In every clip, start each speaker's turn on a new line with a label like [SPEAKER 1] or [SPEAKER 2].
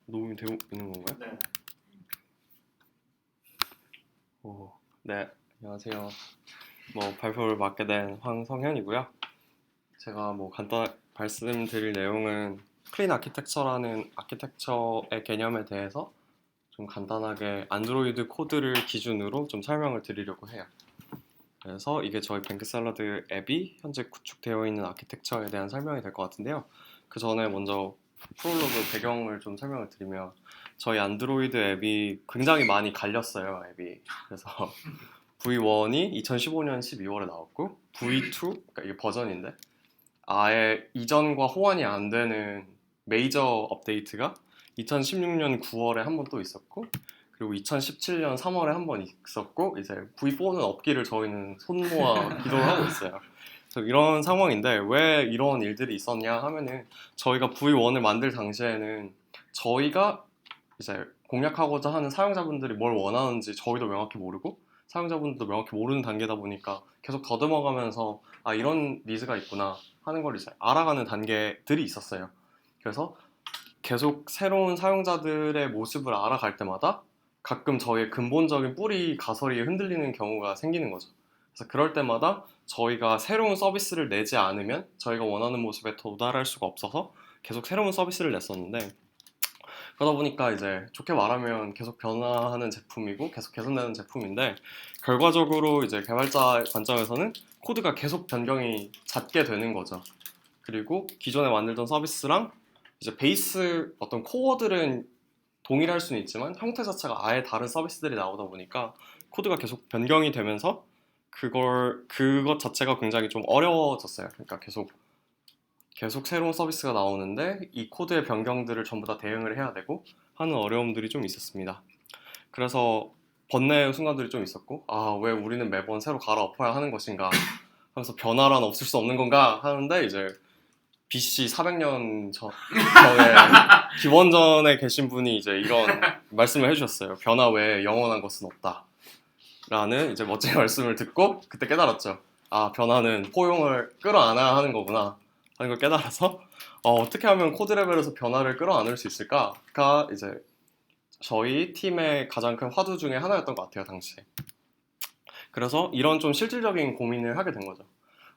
[SPEAKER 1] 녹음이 되고 있는 건가요?
[SPEAKER 2] 네.
[SPEAKER 1] 네, 안녕하세요. 발표를 맡게 된 황성현이고요. 제가 간단하게 말씀드릴 내용은 클린 아키텍처라는 아키텍처의 개념에 대해서 좀 간단하게 안드로이드 코드를 기준으로 좀 설명을 드리려고 해요. 그래서 이게 저희 뱅크샐러드 앱이 현재 구축되어 있는 아키텍처에 대한 설명이 될 것 같은데요. 그 전에 먼저 프롤로그 배경을 좀 설명을 드리면 저희 안드로이드 앱이 굉장히 많이 갈렸어요. 앱이. 그래서 V1이 2015년 12월에 나왔고 V2, 그러니까 이게 버전인데 아예 이전과 호환이 안 되는 메이저 업데이트가 2016년 9월에 한 번 또 있었고 그리고 2017년 3월에 한 번 있었고 이제 V4는 없기를 저희는 손모아 기도를 하고 있어요. 그래서 이런 상황인데 왜 이런 일들이 있었냐 하면은 저희가 V1을 만들 당시에는 저희가 이제 공략하고자 하는 사용자분들이 뭘 원하는지 저희도 명확히 모르고 사용자분들도 명확히 모르는 단계다 보니까 계속 더듬어가면서 아 이런 니즈가 있구나 하는 걸 이제 알아가는 단계들이 있었어요. 그래서 계속 새로운 사용자들의 모습을 알아갈 때마다 가끔 저희의 근본적인 뿌리 가설이 흔들리는 경우가 생기는 거죠. 그래서 그럴 때마다 저희가 새로운 서비스를 내지 않으면 저희가 원하는 모습에 도달할 수가 없어서 계속 새로운 서비스를 냈었는데 그러다 보니까 이제 좋게 말하면 계속 변화하는 제품이고 계속 개선되는 제품인데 결과적으로 이제 개발자 관점에서는 코드가 계속 변경이 잦게 되는 거죠. 그리고 기존에 만들던 서비스랑 이제 베이스 어떤 코어들은 동일할 수는 있지만 형태 자체가 아예 다른 서비스들이 나오다 보니까 코드가 계속 변경이 되면서 그것 자체가 굉장히 좀 어려워졌어요. 그러니까 계속 새로운 서비스가 나오는데 이 코드의 변경들을 전부 다 대응을 해야 되고 하는 어려움들이 좀 있었습니다. 그래서 번뇌의 순간들이 좀 있었고 아 왜 우리는 매번 새로 갈아엎어야 하는 것인가 하면서 변화란 없을 수 없는 건가 하는데 이제 BC 400년 전에 기원전에 계신 분이 이제 이런 말씀을 해주셨어요. 변화 외에 영원한 것은 없다 라는 이제 멋진 말씀을 듣고 그때 깨달았죠. 아 변화는 포용을 끌어안아야 하는 거구나 하는 걸 깨달아서 어떻게 하면 코드 레벨에서 변화를 끌어안을 수 있을까가 이제 저희 팀의 가장 큰 화두 중에 하나였던 것 같아요 당시에. 그래서 이런 좀 실질적인 고민을 하게 된 거죠.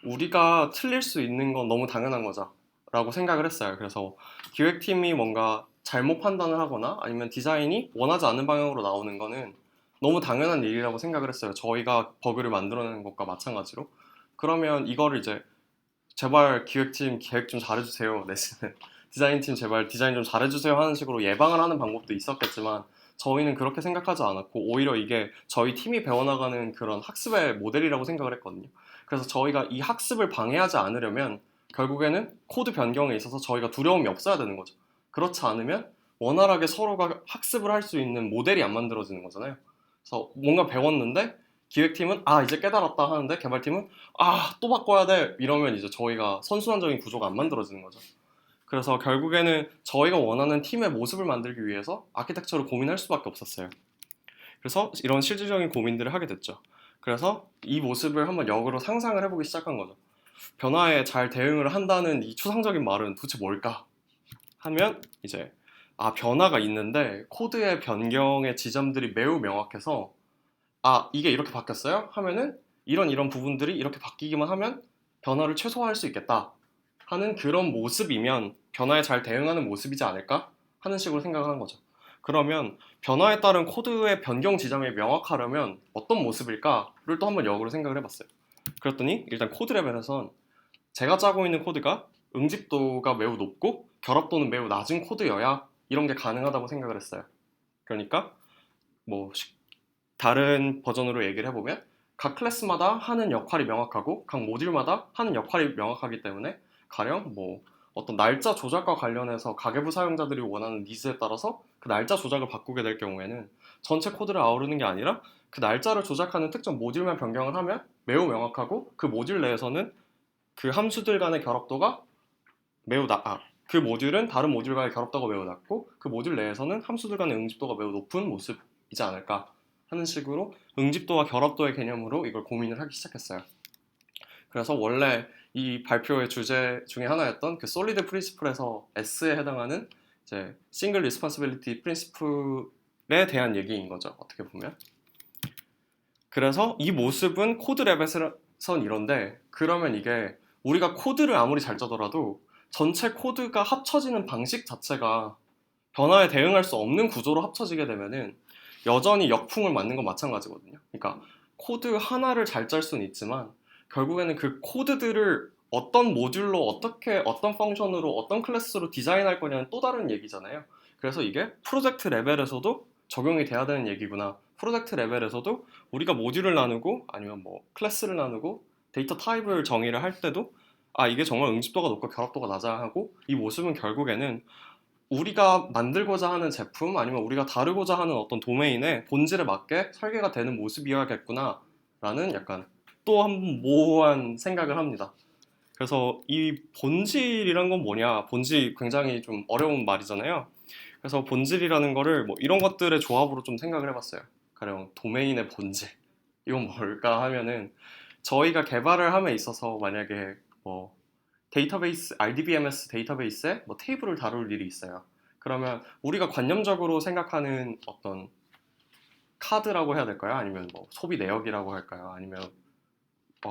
[SPEAKER 1] 우리가 틀릴 수 있는 건 너무 당연한 거죠 라고 생각을 했어요. 그래서 기획팀이 뭔가 잘못 판단을 하거나 아니면 디자인이 원하지 않는 방향으로 나오는 거는 너무 당연한 일이라고 생각을 했어요. 저희가 버그를 만들어내는 것과 마찬가지로. 그러면 이거를 이제 제발 기획팀 계획 좀 잘해주세요 내지는 디자인팀 제발 디자인 좀 잘해주세요 하는 식으로 예방을 하는 방법도 있었겠지만 저희는 그렇게 생각하지 않았고 오히려 이게 저희 팀이 배워나가는 그런 학습의 모델이라고 생각을 했거든요. 그래서 저희가 이 학습을 방해하지 않으려면 결국에는 코드 변경에 있어서 저희가 두려움이 없어야 되는 거죠. 그렇지 않으면 원활하게 서로가 학습을 할 수 있는 모델이 안 만들어지는 거잖아요. 그래서 뭔가 배웠는데 기획팀은 아 이제 깨달았다 하는데 개발팀은 아 또 바꿔야 돼 이러면 이제 저희가 선순환적인 구조가 안 만들어지는 거죠. 그래서 결국에는 저희가 원하는 팀의 모습을 만들기 위해서 아키텍처를 고민할 수밖에 없었어요. 그래서 이런 실질적인 고민들을 하게 됐죠. 그래서 이 모습을 한번 역으로 상상을 해보기 시작한 거죠. 변화에 잘 대응을 한다는 이 추상적인 말은 도대체 뭘까? 하면 이제 아 변화가 있는데 코드의 변경의 지점들이 매우 명확해서 아 이게 이렇게 바뀌었어요? 하면은 이런 부분들이 이렇게 바뀌기만 하면 변화를 최소화할 수 있겠다 하는 그런 모습이면 변화에 잘 대응하는 모습이지 않을까 하는 식으로 생각을 한 거죠. 그러면 변화에 따른 코드의 변경 지점이 명확하려면 어떤 모습일까를 또 한번 역으로 생각을 해봤어요. 그랬더니 일단 코드 레벨에선 제가 짜고 있는 코드가 응집도가 매우 높고 결합도는 매우 낮은 코드여야 이런 게 가능하다고 생각을 했어요. 그러니까 뭐 다른 버전으로 얘기를 해보면 각 클래스마다 하는 역할이 명확하고 각 모듈마다 하는 역할이 명확하기 때문에 가령 뭐 어떤 날짜 조작과 관련해서 가계부 사용자들이 원하는 니즈에 따라서 그 날짜 조작을 바꾸게 될 경우에는 전체 코드를 아우르는 게 아니라 그 날짜를 조작하는 특정 모듈만 변경을 하면 매우 명확하고 그 모듈 내에서는 그 함수들 간의 결합도가 그 모듈은 다른 모듈 간의 결합도가 매우 낮고 그 모듈 내에서는 함수들 간의 응집도가 매우 높은 모습이지 않을까 하는 식으로 응집도와 결합도의 개념으로 이걸 고민을 하기 시작했어요. 그래서 원래 이 발표의 주제 중에 하나였던 그 솔리드 프린시플에서 S에 해당하는 이제 싱글 리스폰시빌리티 프린시플에 대한 얘기인 거죠. 어떻게 보면. 그래서 이 모습은 코드 레벨에선 이런데 그러면 이게 우리가 코드를 아무리 잘 짜더라도 전체 코드가 합쳐지는 방식 자체가 변화에 대응할 수 없는 구조로 합쳐지게 되면은 여전히 역풍을 맞는 건 마찬가지거든요. 그러니까 코드 하나를 잘 짤 수는 있지만 결국에는 그 코드들을 어떤 모듈로 어떻게 어떤 펑션으로 어떤 클래스로 디자인할 거냐는 또 다른 얘기잖아요. 그래서 이게 프로젝트 레벨에서도 적용이 돼야 되는 얘기구나. 프로젝트 레벨에서도 우리가 모듈을 나누고 아니면 뭐 클래스를 나누고 데이터 타입을 정의를 할 때도 아 이게 정말 응집도가 높고 결합도가 낮아야 하고 이 모습은 결국에는 우리가 만들고자 하는 제품 아니면 우리가 다루고자 하는 어떤 도메인의 본질에 맞게 설계가 되는 모습이어야겠구나 라는 약간 또 한 모호한 생각을 합니다. 그래서 이 본질이란 건 뭐냐? 본질 굉장히 좀 어려운 말이잖아요. 그래서 본질이라는 거를 뭐 이런 것들의 조합으로 좀 생각을 해봤어요. 가령 도메인의 본질. 이건 뭘까 하면은 저희가 개발을 함에 있어서 만약에 뭐 데이터베이스, RDBMS 데이터베이스에 뭐 테이블을 다룰 일이 있어요. 그러면 우리가 관념적으로 생각하는 어떤 카드라고 해야 될까요? 아니면 뭐 소비 내역이라고 할까요? 아니면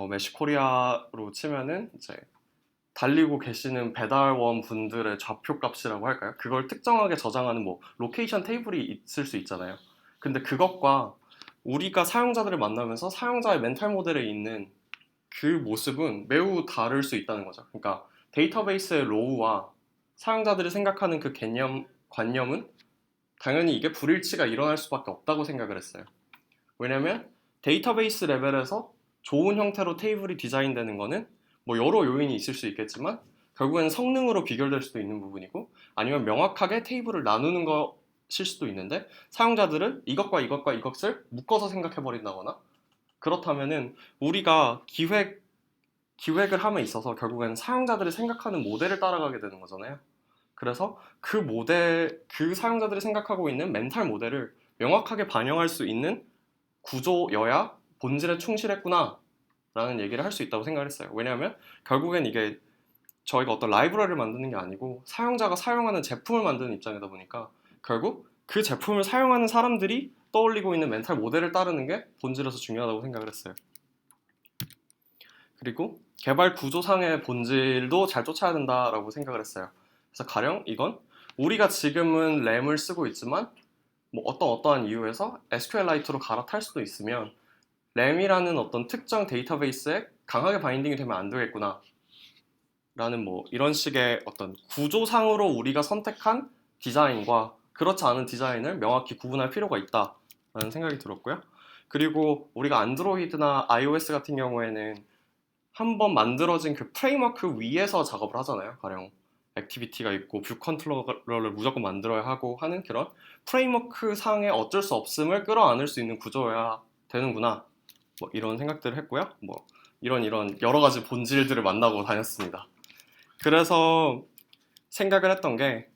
[SPEAKER 1] 메시코리아로 치면은 이제 달리고 계시는 배달원 분들의 좌표 값이라고 할까요? 그걸 특정하게 저장하는 뭐 로케이션 테이블이 있을 수 있잖아요. 근데 그것과 우리가 사용자들을 만나면서 사용자의 멘탈 모델에 있는 그 모습은 매우 다를 수 있다는 거죠. 그러니까 데이터베이스의 로우와 사용자들이 생각하는 그 관념은 당연히 이게 불일치가 일어날 수밖에 없다고 생각을 했어요. 왜냐면 데이터베이스 레벨에서 좋은 형태로 테이블이 디자인되는 거는 뭐 여러 요인이 있을 수 있겠지만 결국엔 성능으로 비교될 수도 있는 부분이고 아니면 명확하게 테이블을 나누는 것일 수도 있는데 사용자들은 이것과 이것과 이것을 묶어서 생각해 버린다거나 그렇다면은 우리가 기획을 함에 있어서 결국엔 사용자들이 생각하는 모델을 따라가게 되는 거잖아요. 그래서 그 모델, 그 사용자들이 생각하고 있는 멘탈 모델을 명확하게 반영할 수 있는 구조여야 본질에 충실했구나 라는 얘기를 할 수 있다고 생각을 했어요. 왜냐하면 결국엔 이게 저희가 어떤 라이브러리를 만드는 게 아니고 사용자가 사용하는 제품을 만드는 입장이다 보니까 결국 그 제품을 사용하는 사람들이 떠올리고 있는 멘탈 모델을 따르는 게 본질에서 중요하다고 생각을 했어요. 그리고 개발 구조상의 본질도 잘 쫓아야 된다라고 생각을 했어요. 그래서 가령 이건 우리가 지금은 램을 쓰고 있지만 뭐 어떠한 이유에서 SQLite로 갈아탈 수도 있으면 램이라는 어떤 특정 데이터베이스에 강하게 바인딩이 되면 안 되겠구나 라는 뭐 이런 식의 어떤 구조상으로 우리가 선택한 디자인과 그렇지 않은 디자인을 명확히 구분할 필요가 있다라는 생각이 들었고요. 그리고 우리가 안드로이드나 iOS 같은 경우에는 한번 만들어진 그 프레임워크 위에서 작업을 하잖아요. 가령 액티비티가 있고 뷰 컨트롤러를 무조건 만들어야 하고 하는 그런 프레임워크 상의 어쩔 수 없음을 끌어안을 수 있는 구조여야 되는구나. 뭐 이런 생각들을 했고요. 뭐 이런 여러 가지 본질들을 만나고 다녔습니다. 그래서 생각을 했던 게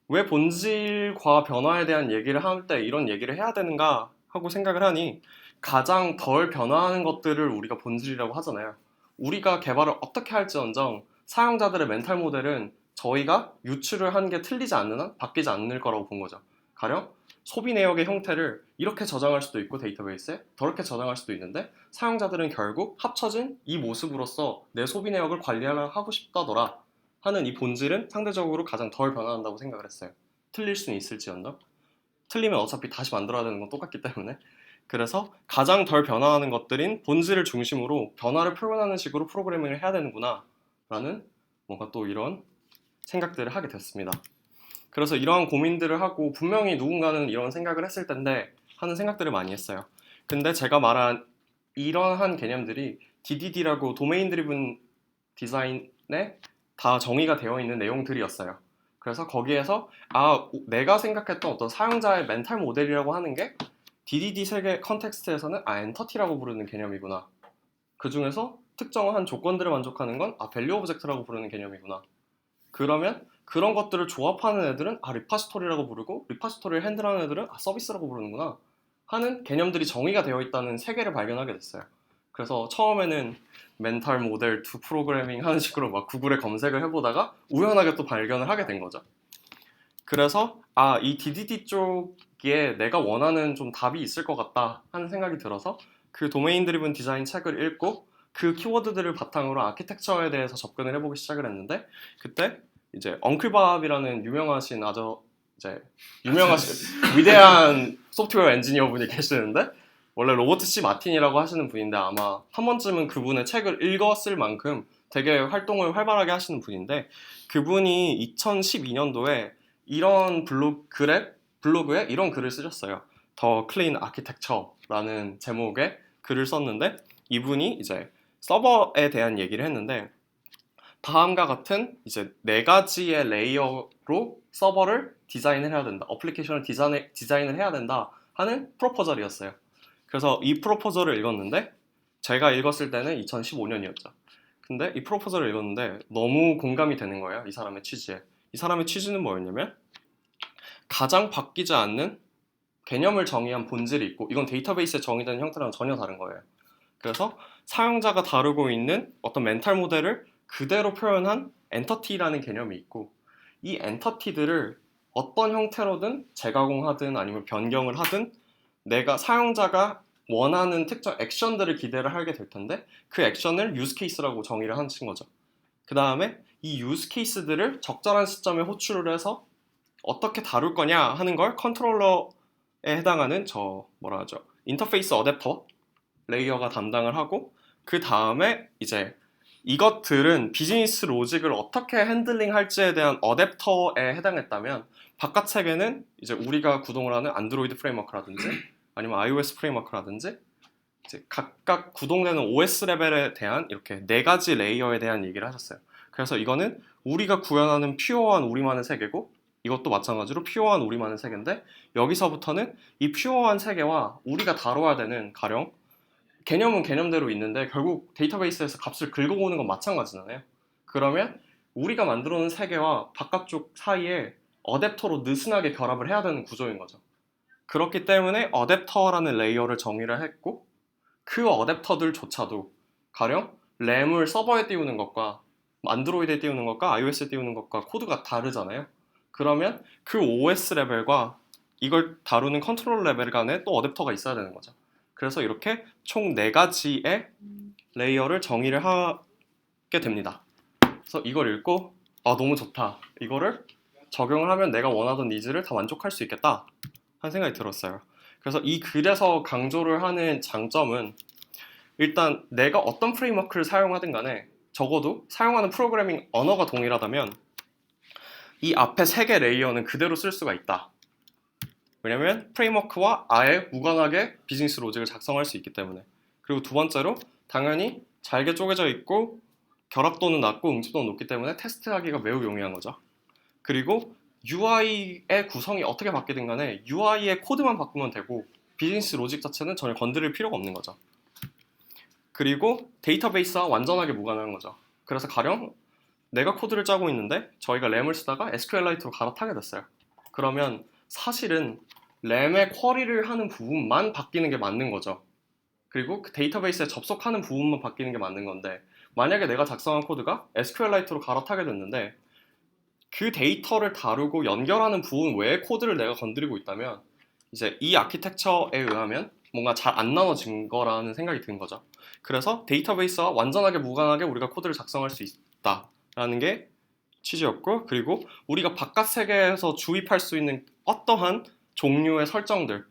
[SPEAKER 1] 왜 본질과 변화에 대한 얘기를 할 때 이런 얘기를 해야 되는가 하고 생각을 하니 가장 덜 변화하는 것들을 우리가 본질이라고 하잖아요. 우리가 개발을 어떻게 할지언정 사용자들의 멘탈 모델은 저희가 유출을 한 게 틀리지 않는 한 바뀌지 않을 거라고 본 거죠. 가령 소비 내역의 형태를 이렇게 저장할 수도 있고 데이터베이스에 저렇게 저장할 수도 있는데 사용자들은 결국 합쳐진 이 모습으로서 내 소비 내역을 관리하고 싶다더라 하는 이 본질은 상대적으로 가장 덜 변화한다고 생각을 했어요. 틀릴 수는 있을지언정 틀리면 어차피 다시 만들어야 되는 건 똑같기 때문에 그래서 가장 덜 변화하는 것들인 본질을 중심으로 변화를 표현하는 식으로 프로그래밍을 해야 되는구나 라는 뭔가 또 이런 생각들을 하게 됐습니다. 그래서 이러한 고민들을 하고 분명히 누군가는 이런 생각을 했을 텐데 하는 생각들을 많이 했어요. 근데 제가 말한 이러한 개념들이 DDD라고 도메인 드리븐 디자인에 다 정의가 되어 있는 내용들이었어요. 그래서 거기에서 내가 생각했던 어떤 사용자의 멘탈 모델이라고 하는 게 DDD 세계 컨텍스트에서는 엔터티라고 부르는 개념이구나. 그 중에서 특정한 조건들을 만족하는 건 밸류 오브젝트라고 부르는 개념이구나. 그러면 그런 것들을 조합하는 애들은 리파지토리라고 부르고 리파지토리를 핸들하는 애들은 서비스라고 부르는구나 하는 개념들이 정의가 되어 있다는 세계를 발견하게 됐어요. 그래서 처음에는 멘탈 모델 투 프로그래밍 하는 식으로 막 구글에 검색을 해보다가 우연하게 또 발견을 하게 된 거죠. 그래서 이 DDD 쪽에 내가 원하는 좀 답이 있을 것 같다 하는 생각이 들어서 그 도메인 드리븐 디자인 책을 읽고 그 키워드들을 바탕으로 아키텍처에 대해서 접근을 해보기 시작을 했는데 그때 이제 엉클밥이라는 유명하신 이제 유명하신 위대한 소프트웨어 엔지니어 분이 계시는데 원래 로버트 C 마틴이라고 하시는 분인데 아마 한 번쯤은 그분의 책을 읽었을 만큼 되게 활동을 활발하게 하시는 분인데 그분이 2012년도에 이런 블로그에 이런 글을 쓰셨어요. 더 클린 아키텍처라는 제목의 글을 썼는데 이분이 이제 서버에 대한 얘기를 했는데 다음과 같은 이제 네 가지의 레이어로 서버를 디자인을 해야 된다. 어플리케이션을 디자인을 해야 된다 하는 프로포절이었어요. 그래서 이 프로포절을 읽었는데 제가 읽었을 때는 2015년이었죠. 근데 이 프로포절을 읽었는데 너무 공감이 되는 거예요. 이 사람의 취지에. 이 사람의 취지는 뭐였냐면 가장 바뀌지 않는 개념을 정의한 본질이 있고 이건 데이터베이스에 정의된 형태랑 전혀 다른 거예요. 그래서 사용자가 다루고 있는 어떤 멘탈 모델을 그대로 표현한 엔터티라는 개념이 있고 이 엔터티들을 어떤 형태로든 재가공하든 아니면 변경을 하든 내가 사용자가 원하는 특정 액션들을 기대를 하게 될 텐데 그 액션을 유즈 케이스라고 정의를 하는 거죠. 그 다음에 이 유즈 케이스들을 적절한 시점에 호출을 해서 어떻게 다룰 거냐 하는 걸 컨트롤러에 해당하는 인터페이스 어댑터 레이어가 담당을 하고 그 다음에 이제 이것들은 비즈니스 로직을 어떻게 핸들링 할지에 대한 어댑터에 해당했다면 바깥 세계는 이제 우리가 구동을 하는 안드로이드 프레임워크라든지 아니면 iOS 프레임워크라든지 이제 각각 구동되는 OS 레벨에 대한 이렇게 네 가지 레이어에 대한 얘기를 하셨어요. 그래서 이거는 우리가 구현하는 퓨어한 우리만의 세계고 이것도 마찬가지로 퓨어한 우리만의 세계인데 여기서부터는 이 퓨어한 세계와 우리가 다뤄야 되는 가령 개념은 개념대로 있는데 결국 데이터베이스에서 값을 긁어오는 건 마찬가지잖아요. 그러면 우리가 만들어 놓은 세계와 바깥쪽 사이에 어댑터로 느슨하게 결합을 해야 되는 구조인 거죠. 그렇기 때문에 어댑터라는 레이어를 정의를 했고 그 어댑터들조차도 가령 램을 서버에 띄우는 것과 안드로이드에 띄우는 것과 iOS에 띄우는 것과 코드가 다르잖아요. 그러면 그 OS 레벨과 이걸 다루는 컨트롤 레벨 간에 또 어댑터가 있어야 되는 거죠. 그래서 이렇게 총 4가지의 레이어를 정의를 하게 됩니다. 그래서 이걸 읽고 너무 좋다. 이거를 적용을 하면 내가 원하던 니즈를 다 만족할 수 있겠다 하는 생각이 들었어요. 그래서 이 글에서 강조를 하는 장점은 일단 내가 어떤 프레임워크를 사용하든 간에 적어도 사용하는 프로그래밍 언어가 동일하다면 이 앞에 3개 레이어는 그대로 쓸 수가 있다. 왜냐면 프레임워크와 아예 무관하게 비즈니스 로직을 작성할 수 있기 때문에. 그리고 두 번째로 당연히 잘게 쪼개져 있고 결합도는 낮고 응집도는 높기 때문에 테스트하기가 매우 용이한 거죠. 그리고 UI의 구성이 어떻게 바뀌든 간에 UI의 코드만 바꾸면 되고 비즈니스 로직 자체는 전혀 건드릴 필요가 없는 거죠. 그리고 데이터베이스와 완전하게 무관한 거죠. 그래서 가령 내가 코드를 짜고 있는데 저희가 램을 쓰다가 SQLite로 갈아타게 됐어요. 그러면 사실은 램의 쿼리를 하는 부분만 바뀌는 게 맞는 거죠. 그리고 그 데이터베이스에 접속하는 부분만 바뀌는 게 맞는 건데 만약에 내가 작성한 코드가 SQLite로 갈아타게 됐는데 그 데이터를 다루고 연결하는 부분 외의 코드를 내가 건드리고 있다면 이제 이 아키텍처에 의하면 뭔가 잘 안 나눠진 거라는 생각이 든 거죠. 그래서 데이터베이스와 완전하게 무관하게 우리가 코드를 작성할 수 있다라는 게 취지였고 그리고 우리가 바깥 세계에서 주입할 수 있는 어떠한 종류의 설정들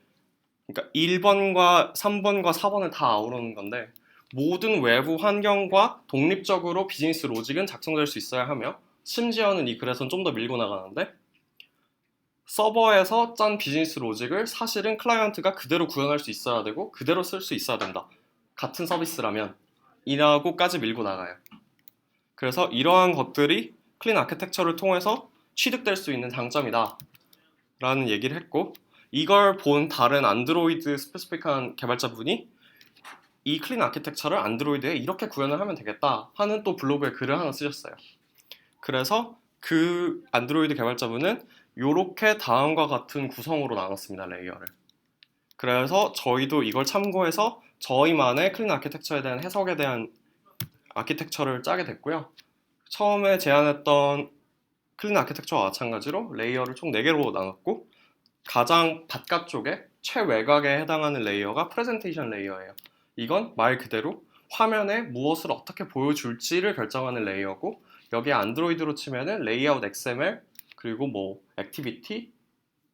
[SPEAKER 1] 그러니까 1번과 3번과 4번을 다 아우르는 건데 모든 외부 환경과 독립적으로 비즈니스 로직은 작성될 수 있어야 하며 심지어는 이 글에서는 좀 더 밀고 나가는데 서버에서 짠 비즈니스 로직을 사실은 클라이언트가 그대로 구현할 수 있어야 되고 그대로 쓸 수 있어야 된다. 같은 서비스라면 이라고까지 밀고 나가요. 그래서 이러한 것들이 클린 아키텍처를 통해서 취득될 수 있는 장점이다 라는 얘기를 했고 이걸 본 다른 안드로이드 스페시픽한 개발자분이 이 클린 아키텍처를 안드로이드에 이렇게 구현을 하면 되겠다 하는 또 블로그에 글을 하나 쓰셨어요. 그래서 그 안드로이드 개발자분은 이렇게 다음과 같은 구성으로 나눴습니다. 레이어를. 그래서 저희도 이걸 참고해서 저희만의 클린 아키텍처에 대한 해석에 대한 아키텍처를 짜게 됐고요. 처음에 제안했던 클린 아키텍처와 마찬가지로 레이어를 총 4개로 나눴고 가장 바깥쪽에 최외곽에 해당하는 레이어가 프레젠테이션 레이어예요. 이건 말 그대로 화면에 무엇을 어떻게 보여줄지를 결정하는 레이어고 여기에 안드로이드로 치면은 레이아웃 XML 그리고 뭐 액티비티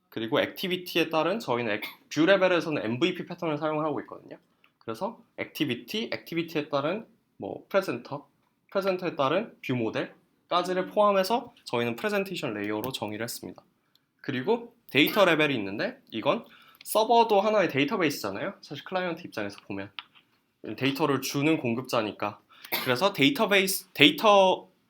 [SPEAKER 1] 그리고 액티비티에 따른 저희는 뷰 레벨에서는 MVP 패턴을 사용을 하고 있거든요. 그래서 액티비티에 따른 뭐 프레젠터에 따른 뷰 모델까지를 포함해서 저희는 프레젠테이션 레이어로 정의를 했습니다. 그리고 데이터 레벨이 있는데 이건 서버도 하나의 데이터베이스잖아요. 사실 클라이언트 입장에서 보면 데이터를 주는 공급자니까. 그래서 데이터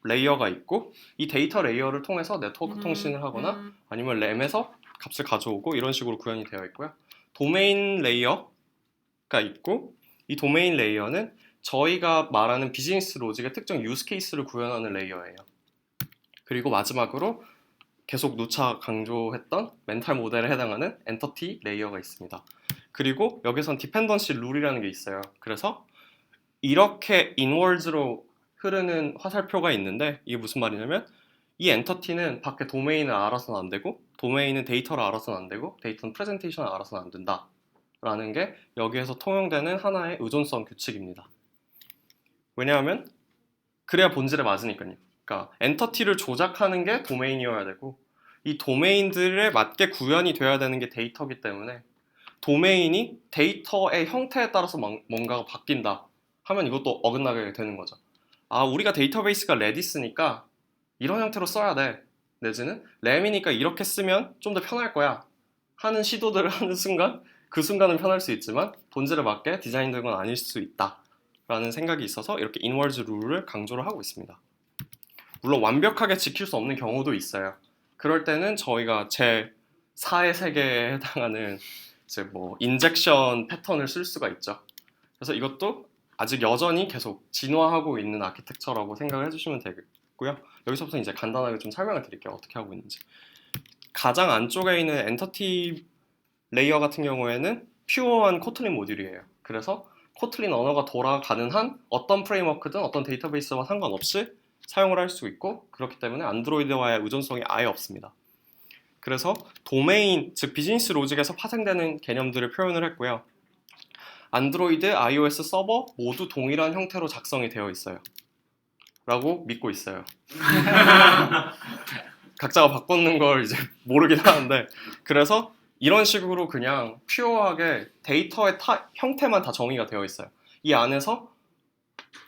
[SPEAKER 1] 레이어가 있고 이 데이터 레이어를 통해서 네트워크 통신을 하거나 아니면 램에서 값을 가져오고 이런 식으로 구현이 되어 있고요. 도메인 레이어가 있고 이 도메인 레이어는 저희가 말하는 비즈니스 로직의 특정 유스 케이스를 구현하는 레이어예요. 그리고 마지막으로 계속 누차 강조했던 멘탈 모델에 해당하는 엔터티 레이어가 있습니다. 그리고 여기선 디펜던시 룰이라는 게 있어요. 그래서 이렇게 인월즈로 흐르는 화살표가 있는데 이게 무슨 말이냐면 이 엔터티는 밖에 도메인을 알아서는 안 되고 도메인은 데이터를 알아서는 안 되고 데이터는 프레젠테이션을 알아서는 안 된다 라는 게 여기에서 통용되는 하나의 의존성 규칙입니다. 왜냐하면 그래야 본질에 맞으니까요. 그러니까 엔터티를 조작하는 게 도메인이어야 되고 이 도메인들에 맞게 구현이 돼야 되는 게 데이터이기 때문에 도메인이 데이터의 형태에 따라서 뭔가가 바뀐다 하면 이것도 어긋나게 되는 거죠. 아, 우리가 데이터베이스가 레디스니까 이런 형태로 써야 돼. 내지는 램이니까 이렇게 쓰면 좀 더 편할 거야 하는 시도들을 하는 순간 그 순간은 편할 수 있지만 본질에 맞게 디자인된 건 아닐 수 있다 라는 생각이 있어서 이렇게 인월즈 룰을 강조를 하고 있습니다. 물론 완벽하게 지킬 수 없는 경우도 있어요. 그럴 때는 저희가 제 4의 세계에 해당하는 이제 뭐 인젝션 패턴을 쓸 수가 있죠. 그래서 이것도 아직 여전히 계속 진화하고 있는 아키텍처라고 생각을 해주시면 되겠고요. 여기서부터 이제 간단하게 좀 설명을 드릴게요. 어떻게 하고 있는지. 가장 안쪽에 있는 엔터티 레이어 같은 경우에는 퓨어한 코틀린 모듈이에요. 그래서 코틀린 언어가 돌아가는 한 어떤 프레임워크든 어떤 데이터베이스와 상관없이 사용을 할 수 있고 그렇기 때문에 안드로이드와의 의존성이 아예 없습니다. 그래서 도메인, 즉 비즈니스 로직에서 파생되는 개념들을 표현을 했고요. 안드로이드, iOS 서버 모두 동일한 형태로 작성이 되어 있어요. 라고 믿고 있어요. 각자가 바꾸는 걸 이제 모르긴 하는데 그래서 이런 식으로 그냥 퓨어하게 데이터의 형태만 다 정의가 되어 있어요. 이 안에서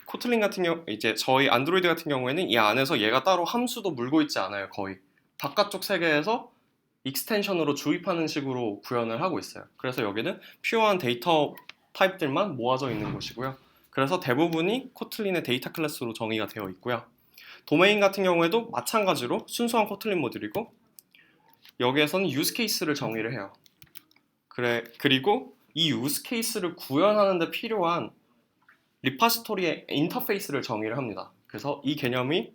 [SPEAKER 1] 코틀린 같은 경우 이제 저희 안드로이드 같은 경우에는 이 안에서 얘가 따로 함수도 물고 있지 않아요. 거의 바깥쪽 세계에서 익스텐션으로 주입하는 식으로 구현을 하고 있어요. 그래서 여기는 퓨어한 데이터 타입들만 모아져 있는 곳이고요. 그래서 대부분이 코틀린의 데이터 클래스로 정의가 되어 있고요. 도메인 같은 경우에도 마찬가지로 순수한 코틀린 모듈이고 여기에서는 유스 케이스를 정의를 해요. 그리고 이 유스 케이스를 구현하는 데 필요한 리파지토리의 인터페이스를 정의를 합니다. 그래서 이 개념이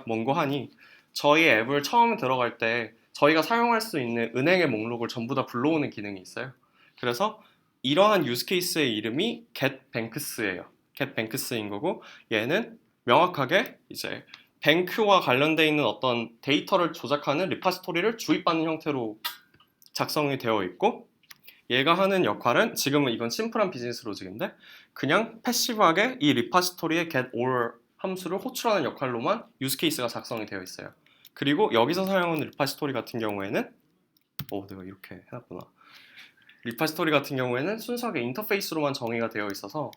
[SPEAKER 1] 뭔고 하니 저희 앱을 처음 들어갈 때 저희가 사용할 수 있는 은행의 목록을 전부 다 불러오는 기능이 있어요. 그래서 이러한 유스 케이스의 이름이 getBanks예요. getBanks인 거고 얘는 명확하게 이제 뱅크와 관련되어 있는 어떤 데이터를 조작하는 리파지토리를 주입받는 형태로 작성이 되어 있고 얘가 하는 역할은 지금은 이건 심플한 비즈니스 로직인데 그냥 패시브하게 이 리파지토리의 getAll 함수를 호출하는 역할로만 유스 케이스가 작성이 되어 있어요. 그리고 여기서 사용하는 리파지토리 같은 경우에는 내가 이렇게 해놨구나. 리파지토리 같은 경우에는 순수하게 인터페이스로만 정의가 되어 있어서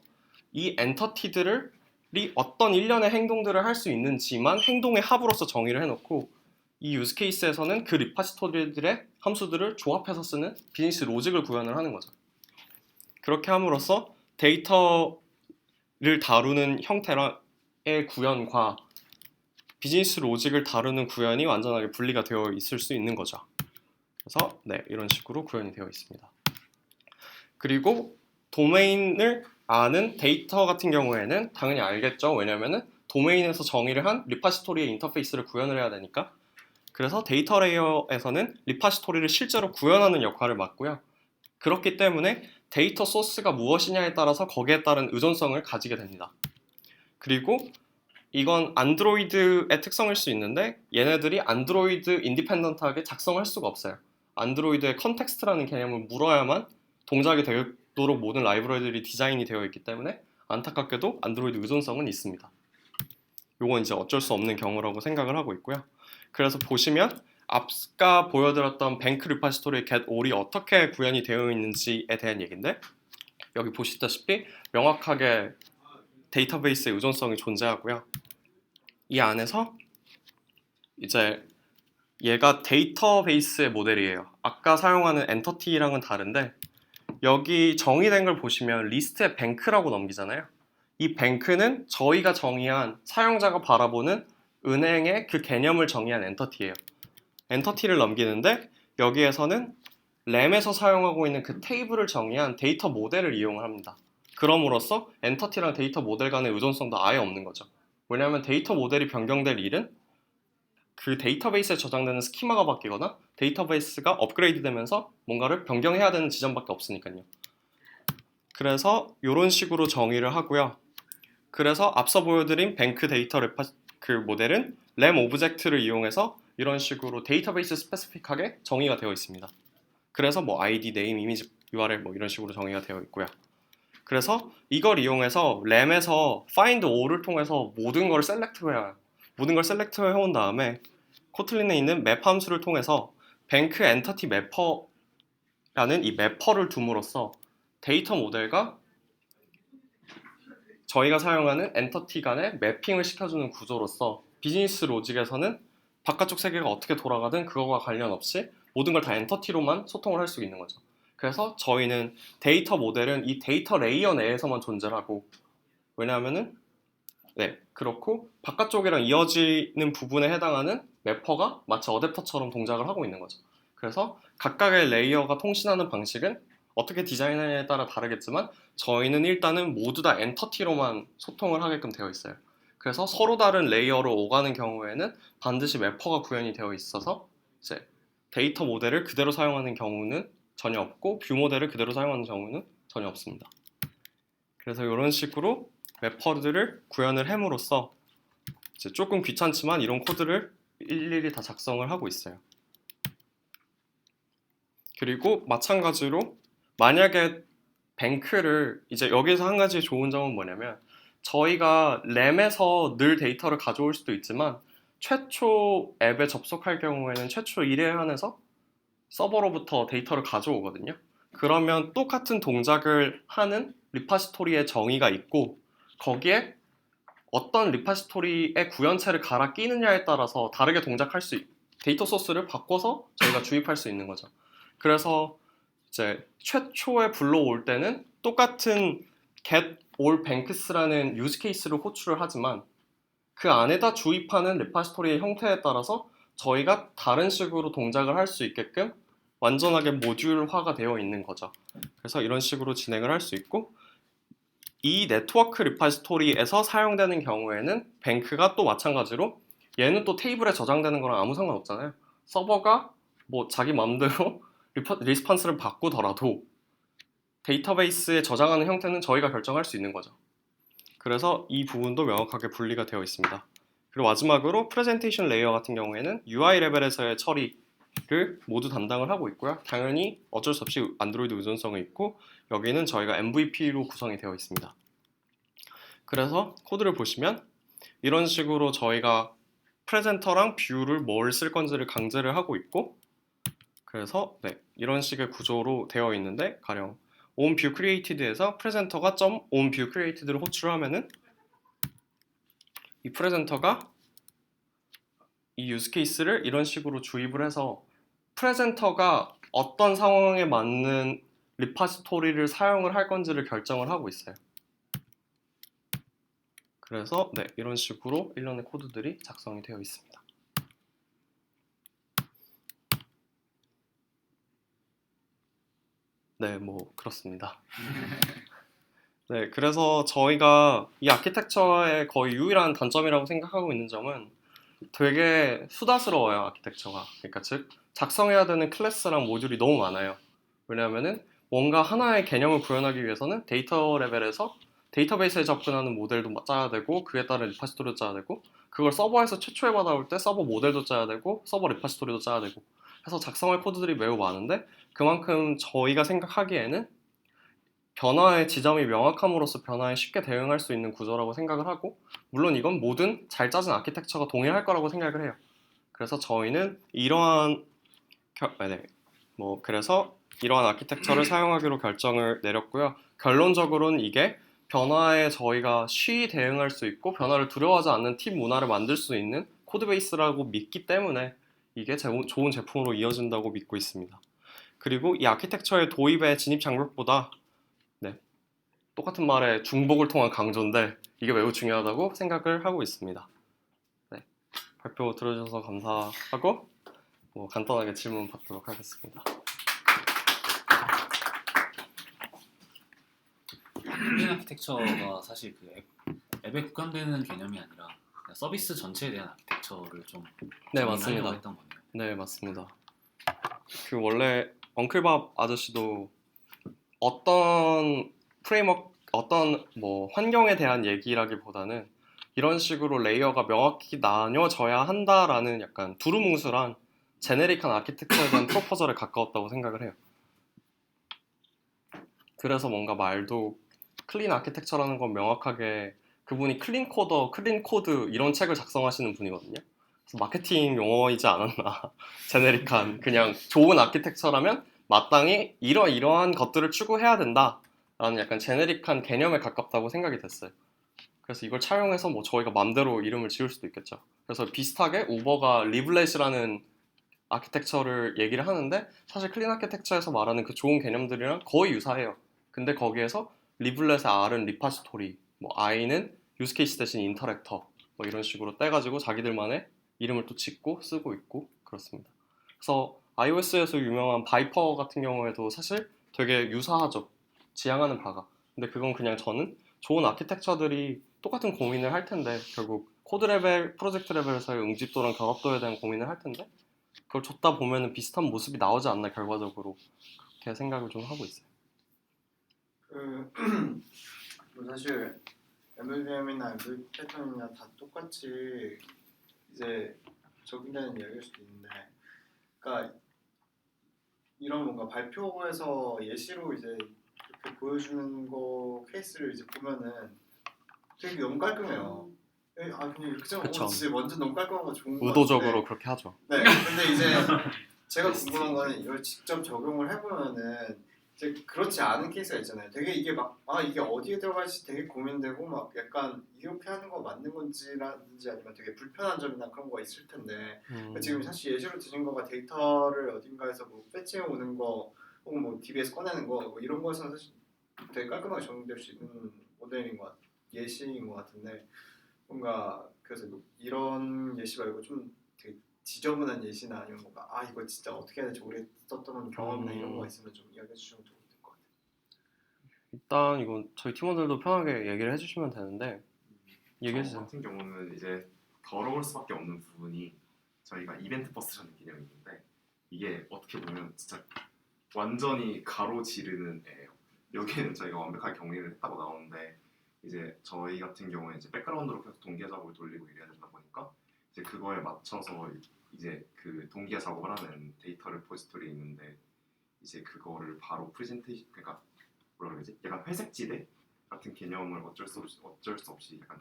[SPEAKER 1] 이 엔터티들이 어떤 일련의 행동들을 할 수 있는지만 행동의 합으로서 정의를 해놓고 이 유스 케이스에서는 그 리파지토리들의 함수들을 조합해서 쓰는 비즈니스 로직을 구현을 하는 거죠. 그렇게 함으로써 데이터를 다루는 형태의 구현과 비즈니스 로직을 다루는 구현이 완전하게 분리가 되어 있을 수 있는 거죠. 그래서 이런 식으로 구현이 되어 있습니다. 그리고 도메인을 아는 데이터 같은 경우에는 당연히 알겠죠. 왜냐면은 도메인에서 정의를 한 리파지토리의 인터페이스를 구현을 해야 되니까. 그래서 데이터 레이어에서는 리파지토리를 실제로 구현하는 역할을 맡고요. 그렇기 때문에 데이터 소스가 무엇이냐에 따라서 거기에 따른 의존성을 가지게 됩니다. 그리고 이건 안드로이드의 특성일 수 있는데 얘네들이 안드로이드 인디펜던트하게 작성할 수가 없어요. 안드로이드의 컨텍스트라는 개념을 물어야만 동작이 되도록 모든 라이브러리들이 디자인이 되어 있기 때문에 안타깝게도 안드로이드 의존성은 있습니다. 요건 이제 어쩔 수 없는 경우라고 생각을 하고 있고요. 그래서 보시면 아까 보여드렸던 뱅크 리파지토리 get all이 어떻게 구현이 되어 있는지에 대한 얘기인데 여기 보시다시피 명확하게 데이터베이스의 의존성이 존재하고요. 이 안에서 이제 얘가 데이터베이스의 모델이에요. 아까 사용하는 엔터티랑은 다른데 여기 정의된 걸 보시면 리스트에 뱅크라고 넘기잖아요. 이 뱅크는 저희가 정의한 사용자가 바라보는 은행의 그 개념을 정의한 엔터티예요. 엔터티를 넘기는데 여기에서는 램에서 사용하고 있는 그 테이블을 정의한 데이터 모델을 이용을 합니다. 그럼으로써 엔터티랑 데이터 모델 간의 의존성도 아예 없는 거죠. 왜냐하면 데이터 모델이 변경될 일은 그 데이터베이스에 저장되는 스키마가 바뀌거나 데이터베이스가 업그레이드 되면서 뭔가를 변경해야 되는 지점밖에 없으니까요. 그래서 이런 식으로 정의를 하고요. 그래서 앞서 보여드린 뱅크 데이터 그 모델은 램 오브젝트를 이용해서 이런 식으로 데이터베이스 스페시픽하게 정의가 되어 있습니다. 그래서 뭐 ID, 네임, 이미지, URL 뭐 이런 식으로 정의가 되어 있고요. 그래서 이걸 이용해서 램에서 find all을 통해서 모든 걸 셀렉트해야 모든 걸 셀렉트해 온 다음에 코틀린에 있는 맵 함수를 통해서 뱅크 엔터티 매퍼라는 이 매퍼를 둠으로써 데이터 모델과 저희가 사용하는 엔터티 간의 매핑을 시켜주는 구조로서 비즈니스 로직에서는 바깥쪽 세계가 어떻게 돌아가든 그거와 관련 없이 모든 걸 다 엔터티로만 소통을 할 수 있는 거죠. 그래서 저희는 데이터 모델은 이 데이터 레이어 내에서만 존재하고 왜냐하면은 그렇고 바깥쪽이랑 이어지는 부분에 해당하는 매퍼가 마치 어댑터처럼 동작을 하고 있는 거죠. 그래서 각각의 레이어가 통신하는 방식은 어떻게 디자인에 따라 다르겠지만 저희는 일단은 모두 다 엔터티로만 소통을 하게끔 되어 있어요. 그래서 서로 다른 레이어로 오가는 경우에는 반드시 매퍼가 구현이 되어 있어서 이제 데이터 모델을 그대로 사용하는 경우는 전혀 없고 뷰 모델을 그대로 사용하는 경우는 전혀 없습니다. 그래서 이런 식으로 매퍼들을 구현을 함으로써 이제 조금 귀찮지만 이런 코드를 일일이 다 작성을 하고 있어요. 그리고 마찬가지로 만약에 뱅크를 이제 여기서 한 가지 좋은 점은 뭐냐면 저희가 램에서 늘 데이터를 가져올 수도 있지만 최초 앱에 접속할 경우에는 최초 1회 한해서 서버로부터 데이터를 가져오거든요. 그러면 똑같은 동작을 하는 리파지토리의 정의가 있고 거기에 어떤 리파지토리의 구현체를 갈아 끼느냐에 따라서 다르게 동작할 수 데이터 소스를 바꿔서 저희가 주입할 수 있는 거죠. 그래서 이제 최초에 불러올 때는 똑같은 get all banks라는 유즈 케이스를 호출을 하지만 그 안에다 주입하는 리파지토리의 형태에 따라서 저희가 다른 식으로 동작을 할 수 있게끔 완전하게 모듈화가 되어 있는 거죠. 그래서 이런 식으로 진행을 할 수 있고 이 네트워크 리파지토리에서 사용되는 경우에는 뱅크가 또 마찬가지로 얘는 또 테이블에 저장되는 거랑 아무 상관없잖아요. 서버가 뭐 자기 마음대로 리스폰스를 바꾸더라도 데이터베이스에 저장하는 형태는 저희가 결정할 수 있는 거죠. 그래서 이 부분도 명확하게 분리가 되어 있습니다. 그리고 마지막으로 프레젠테이션 레이어 같은 경우에는 UI 레벨에서의 처리를 모두 담당을 하고 있고요. 당연히 어쩔 수 없이 안드로이드 의존성이 있고 여기는 저희가 MVP로 구성이 되어 있습니다. 그래서 코드를 보시면 이런 식으로 저희가 프레젠터랑 뷰를 뭘 쓸 건지를 강제를 하고 있고 그래서 이런 식의 구조로 되어 있는데 가령 onViewCreated에서 프레젠터가 .onViewCreated를 호출하면은 이 프레젠터가 이 유즈 케이스를 이런 식으로 주입을 해서 프레젠터가 어떤 상황에 맞는 리파지토리를 사용을 할 건지를 결정을 하고 있어요. 그래서 이런 식으로 일련의 코드들이 작성이 되어 있습니다. 뭐 그렇습니다. 그래서 저희가 이 아키텍처의 거의 유일한 단점이라고 생각하고 있는 점은 되게 수다스러워요, 아키텍처가. 그러니까 즉 작성해야 되는 클래스랑 모듈이 너무 많아요. 왜냐하면은 뭔가 하나의 개념을 구현하기 위해서는 데이터 레벨에서 데이터베이스에 접근하는 모델도 짜야 되고 그에 따른 리파지토리도 짜야 되고 그걸 서버에서 최초에 받아올 때 서버 모델도 짜야 되고 서버 리파지토리도 짜야 되고 해서 작성할 코드들이 매우 많은데 그만큼 저희가 생각하기에는 변화의 지점이 명확함으로써 변화에 쉽게 대응할 수 있는 구조라고 생각을 하고 물론 이건 모든 잘 짜진 아키텍처가 동일할 거라고 생각을 해요. 그래서 저희는 이러한 그래서 이러한 아키텍처를 사용하기로 결정을 내렸고요. 결론적으로는 이게 변화에 저희가 쉬이 대응할 수 있고 변화를 두려워하지 않는 팀 문화를 만들 수 있는 코드베이스라고 믿기 때문에 이게 좋은 제품으로 이어진다고 믿고 있습니다. 그리고 이 아키텍처의 도입의 진입 장벽보다 똑같은 말에 중복을 통한 강조인데 이게 매우 중요하다고 생각을 하고 있습니다. 네, 발표 들어주셔서 감사하고 간단하게 질문 받도록 하겠습니다.
[SPEAKER 2] 클린 아키텍처가 사실 그 앱에 국한되는 개념이 아니라 서비스 전체에 대한 아키텍처를 좀
[SPEAKER 1] 맞습니다.
[SPEAKER 2] 했던 거네요.
[SPEAKER 1] 네, 맞습니다. 그 원래 엉클밥 아저씨도 어떤 프레임워크, 어떤 환경에 대한 얘기라기보다는 이런 식으로 레이어가 명확히 나뉘어져야 한다라는 약간 두루뭉술한 제네릭한 아키텍처에 대한 프로포절에 가까웠다고 생각을 해요. 그래서 뭔가 말도 클린 아키텍처라는 건 명확하게 그분이 클린 코더, 클린 코드 이런 책을 작성하시는 분이거든요. 그래서 마케팅 용어이지 않았나. 제네릭한 그냥 좋은 아키텍처라면 마땅히 이러이러한 것들을 추구해야 된다라는 약간 제네릭한 개념에 가깝다고 생각이 됐어요. 그래서 이걸 차용해서 저희가 맘대로 이름을 지을 수도 있겠죠. 그래서 비슷하게 우버가 리블렛이라는 아키텍처를 얘기를 하는데 사실 클린 아키텍처에서 말하는 그 좋은 개념들이랑 거의 유사해요. 근데 거기에서 리블렛의 R은 리파지토리, I는 유스케이스 대신 인터랙터 이런 식으로 떼가지고 자기들만의 이름을 또 짓고 쓰고 있고 그렇습니다. 그래서 iOS에서 유명한 바이퍼 같은 경우에도 사실 되게 유사하죠. 지향하는 바가. 근데 그건 그냥 저는 좋은 아키텍처들이 똑같은 고민을 할 텐데 결국 코드 레벨, 프로젝트 레벨에서의 응집도랑 결합도에 대한 고민을 할 텐데 그걸 줬다 보면은 비슷한 모습이 나오지 않나 결과적으로 그렇게 생각을 좀 하고 있어요.
[SPEAKER 3] 사실 MVVM이나 MV 패턴이나 다 똑같이 이제 적용되는 이야기일 수도 있는데, 그러니까 이런 뭔가 발표에서 예시로 이제 이렇게 보여주는 거 케이스를 이제 보면은 되게 너무 깔끔해요. 그냥 이렇게 생각하면 진짜 완전 너무 깔끔한 거 좋은 거
[SPEAKER 1] 의도적으로 그렇게 하죠.
[SPEAKER 3] 네, 근데 이제 제가 궁금한 거는 이걸 직접 적용을 해보면은 이제 그렇지 않은 케이스가 있잖아요. 되게 이게 이게 어디에 들어갈지 되게 고민되고 막 약간 이렇게 하는 거 맞는 건지라든지 아니면 되게 불편한 점이나 그런 거 있을 텐데 지금 사실 예시로 드신 거가 데이터를 어딘가에서 패치해 오는 거 혹은 DB에서 꺼내는 거 이런 거에서는 사실 되게 깔끔하게 적용될 수 있는 모델인 것 예시인 것 같은데 뭔가 그래서 이런 예시 말고 좀 되게 지저분한 예시나 아니면 뭔가 이거 진짜 어떻게 해야 될지 오래 썼던 경험이나 이런 거 있으면 좀 이야기해 주시면 도움이 될 것 같아요.
[SPEAKER 1] 일단 이건 저희 팀원들도 편하게 얘기를 해주시면 되는데 얘기해 주세요.
[SPEAKER 4] 저 같은 경우는 이제 더러울 수밖에 없는 부분이 저희가 이벤트 버스라는 개념이 있는데 이게 어떻게 보면 진짜 완전히 가로지르는 애예요. 여기에는 저희가 완벽하게 격리를 했다고 나오는데 이제 저희 같은 경우에 이제 백그라운드로 계속 동기화 작업을 돌리고 이래야 되다 보니까 이제 그거에 맞춰서 이제 그 동기화 작업을 하는 데이터 리포지토리 있는데 이제 그거를 바로 프레젠테이션 그러니까 뭐라 그러지? 약간 회색지대 같은 개념을 어쩔 수 없이 약간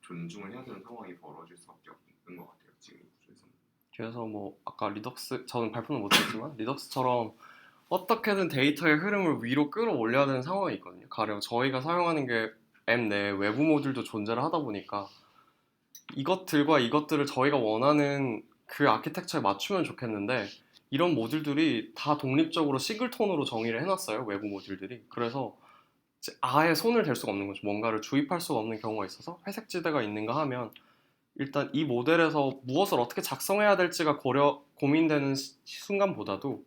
[SPEAKER 4] 존중을 해야 되는 상황이 벌어질 수밖에 없는 것 같아요. 지금 이 구조에서는.
[SPEAKER 1] 그래서 아까 리덕스 저는 발표는 못했지만 리덕스처럼 어떻게든 데이터의 흐름을 위로 끌어올려야 되는 상황이 있거든요. 가령 저희가 사용하는 게 앱 내 외부 모듈도 존재를 하다 보니까 이것들과 이것들을 저희가 원하는 그 아키텍처에 맞추면 좋겠는데 이런 모듈들이 다 독립적으로 싱글톤으로 정의를 해놨어요. 외부 모듈들이. 그래서 아예 손을 댈 수가 없는 거죠. 뭔가를 주입할 수가 없는 경우가 있어서 회색지대가 있는가 하면 일단 이 모델에서 무엇을 어떻게 작성해야 될지가 고민되는 순간보다도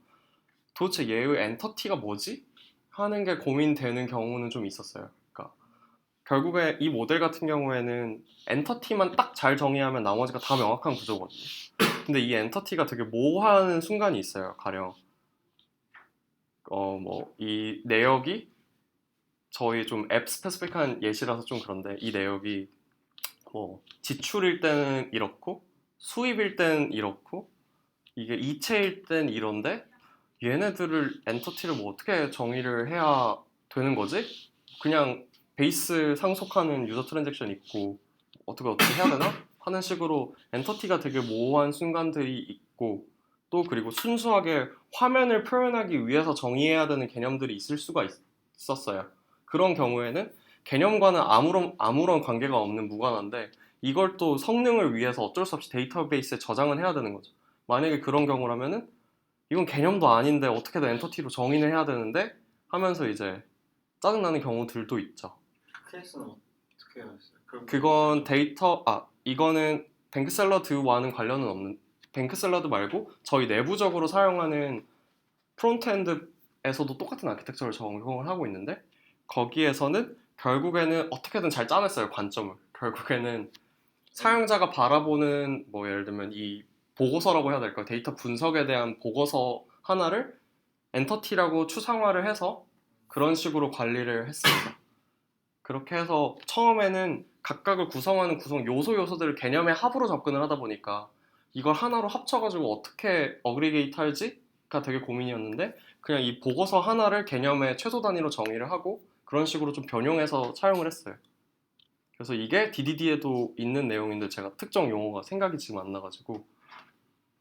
[SPEAKER 1] 도대체 얘의 엔터티가 뭐지? 하는 게 고민되는 경우는 좀 있었어요. 그러니까 결국에 이 모델 같은 경우에는 엔터티만 딱 잘 정의하면 나머지가 다 명확한 구조거든요. 근데 이 엔터티가 되게 모호한 순간이 있어요. 가령 이 내역이 저희 좀 앱 스페시픽한 예시라서 좀 그런데 이 내역이 뭐 지출일 때는 이렇고 수입일 때는 이렇고 이게 이체일 땐 이런데 얘네들을 엔터티를 뭐 어떻게 정의를 해야 되는 거지? 그냥 베이스 상속하는 유저 트랜잭션 있고 어떻게 해야 되나? 하는 식으로 엔터티가 되게 모호한 순간들이 있고 또 그리고 순수하게 화면을 표현하기 위해서 정의해야 되는 개념들이 있을 수가 있었어요. 그런 경우에는 개념과는 아무런 관계가 없는 무관한데 이걸 또 성능을 위해서 어쩔 수 없이 데이터베이스에 저장은 해야 되는 거죠. 만약에 그런 경우라면은 이건 개념도 아닌데 어떻게든 엔터티로 정의를 해야 되는데 하면서 이제 짜증나는 경우들도 있죠.
[SPEAKER 3] 케이스는 어떻게 하셨어요?
[SPEAKER 1] 그건 이거는 뱅크샐러드와는 관련은 없는, 뱅크샐러드 말고 저희 내부적으로 사용하는 프론트엔드에서도 똑같은 아키텍처를 적용을 하고 있는데 거기에서는 결국에는 어떻게든 잘 짜냈어요, 관점을. 결국에는 사용자가 바라보는 뭐 예를 들면 이 보고서라고 해야 될까요? 데이터 분석에 대한 보고서 하나를 엔터티라고 추상화를 해서 그런 식으로 관리를 했습니다. 그렇게 해서 처음에는 각각을 구성하는 요소들을 개념의 합으로 접근을 하다 보니까 이걸 하나로 합쳐가지고 어떻게 어그리게이트 할지가 되게 고민이었는데 그냥 이 보고서 하나를 개념의 최소 단위로 정의를 하고 그런 식으로 좀 변형해서 사용을 했어요. 그래서 이게 DDD에도 있는 내용인데 제가 특정 용어가 생각이 지금 안 나가지고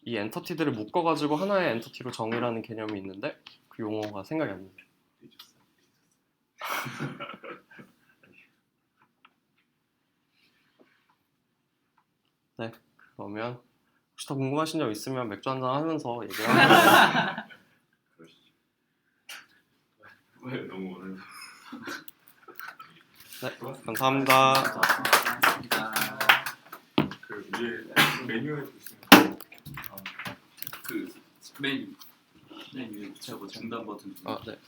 [SPEAKER 1] 이 엔터티들을 묶어가지고 하나의 엔터티로 정의라는 개념이 있는데 그 용어가 생각이 안 나요. 네, 그러면 혹시 더 궁금하신 점 있으면 맥주 한잔 하면서 얘기하면
[SPEAKER 4] 그러시죠. 왜 너무 오늘
[SPEAKER 1] 네, 감사합니다.
[SPEAKER 2] 감사합니다.
[SPEAKER 5] 그 위에 메뉴에 보시면
[SPEAKER 6] 그 메뉴 위에 붙여고 중단 버튼
[SPEAKER 1] 네.